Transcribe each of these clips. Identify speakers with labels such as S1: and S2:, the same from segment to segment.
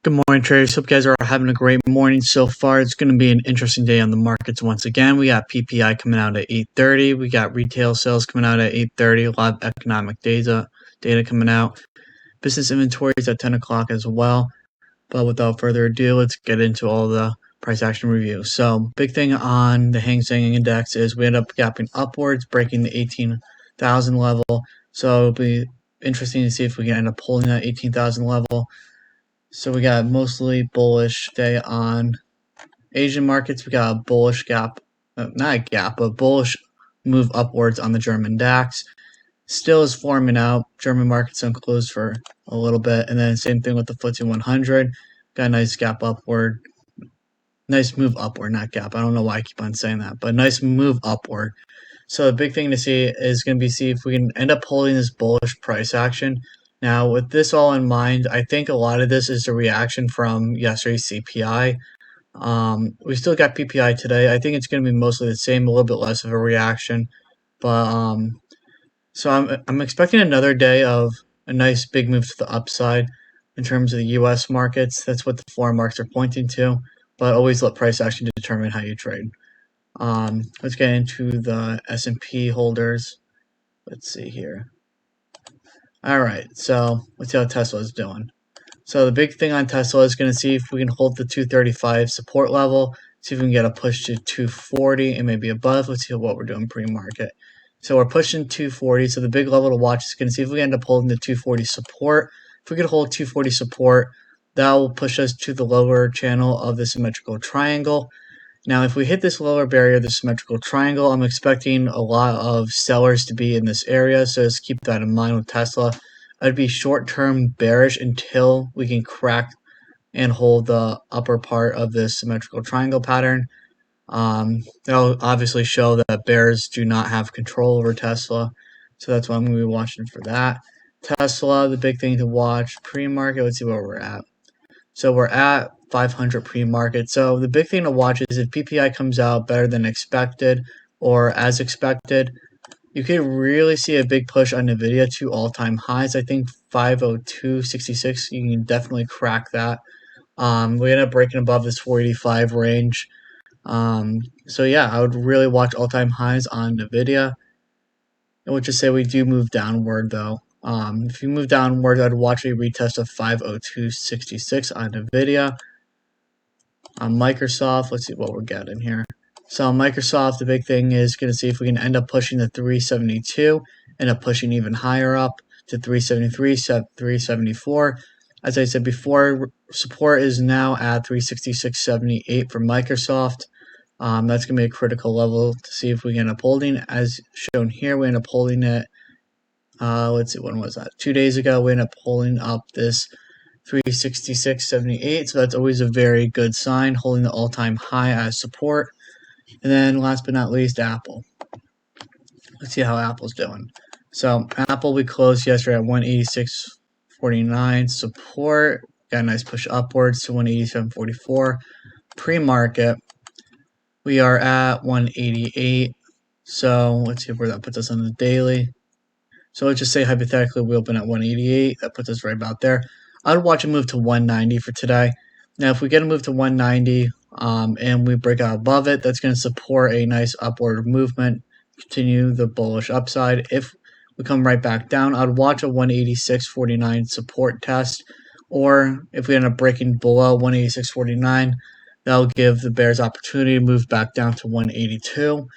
S1: Good morning, traders. Hope you guys are having a great morning so far. It's going to be an interesting day on the markets once again. We got PPI coming out at 8:30. We got retail sales coming out at 8:30. A lot of economic data coming out. Business inventories at 10 o'clock as well. But without further ado, let's get into all the price action review. So, big thing on the Hang Seng Index is we end up gapping upwards, breaking the 18,000 level. So it'll be interesting to see if we can end up holding that 18,000 level. So we got a mostly bullish day on Asian markets. We got a bullish gap, not a gap, but bullish move upwards on the German DAX. Still is forming out. German markets unclosed for a little bit. And then same thing with the FTSE 100. Got a nice gap upward. Nice move upward, not gap. I don't know why I keep on saying that, but nice move upward. So the big thing to see is going to be see if we can end up holding this bullish price action. Now, with this all in mind, I think a lot of this is the reaction from yesterday's CPI. We still got PPI today. I think it's going to be mostly the same, a little bit less of a reaction. But so I'm expecting another day of a nice big move to the upside in terms of the U.S. markets. That's what the foreign markets are pointing to. But always let price action determine how you trade. Let's get into the S&P holders. Let's see here. All right, so let's see how Tesla is doing. So the big thing on Tesla is going to see if we can hold the 235 support level, see if we can get a push to 240 and maybe above. Let's see what we're doing pre-market. So we're pushing 240, so the big level to watch is going to see if we end up holding the 240 support. If we could hold 240 support, that will push us to the lower channel of the symmetrical triangle. Now, if we hit this lower barrier, the symmetrical triangle, I'm expecting a lot of sellers to be in this area, so just keep that in mind with Tesla. I'd be short-term bearish until we can crack and hold the upper part of this symmetrical triangle pattern. That'll obviously show that bears do not have control over Tesla, so that's why I'm going to be watching for that. Tesla, the big thing to watch, pre-market, let's see where we're at. So we're at 500 pre-market. So the big thing to watch is if PPI comes out better than expected or as expected, you could really see a big push on NVIDIA to all-time highs. I think 502.66, you can definitely crack that. We end up breaking above this 485 range. So yeah, I would really watch all-time highs on NVIDIA. I would just say we do move downward though. If you move downward, I'd watch a retest of 502.66 on NVIDIA. On Microsoft, let's see what we're getting here. So on Microsoft, the big thing is going to see if we can end up pushing the 372, end up pushing even higher up to 373, 374. As I said before, support is now at 366.78 for Microsoft. That's going to be a critical level to see if we can end up holding. As shown here, we end up holding it. Let's see, when was that? 2 days ago, we ended up pulling up this 366.78, so that's always a very good sign, holding the all-time high as support. And then last but not least, Apple. Let's see how Apple's doing. So Apple, we closed yesterday at 186.49 support, got a nice push upwards to 187.44. Pre-market, we are at 188, so let's see where that puts us on the daily. So let's just say hypothetically we open at 188. That puts us right about there. I would watch a move to 190 for today. Now, if we get a move to 190 and we break out above it, that's going to support a nice upward movement, continue the bullish upside. If we come right back down, I'd watch a 186.49 support test. Or if we end up breaking below 186.49, that'll give the bears opportunity to move back down to 182.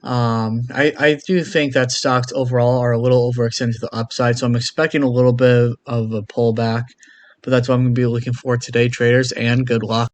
S1: I do think that stocks overall are a little overextended to the upside, so I'm expecting a little bit of a pullback, but that's what I'm going to be looking for today, traders, and good luck.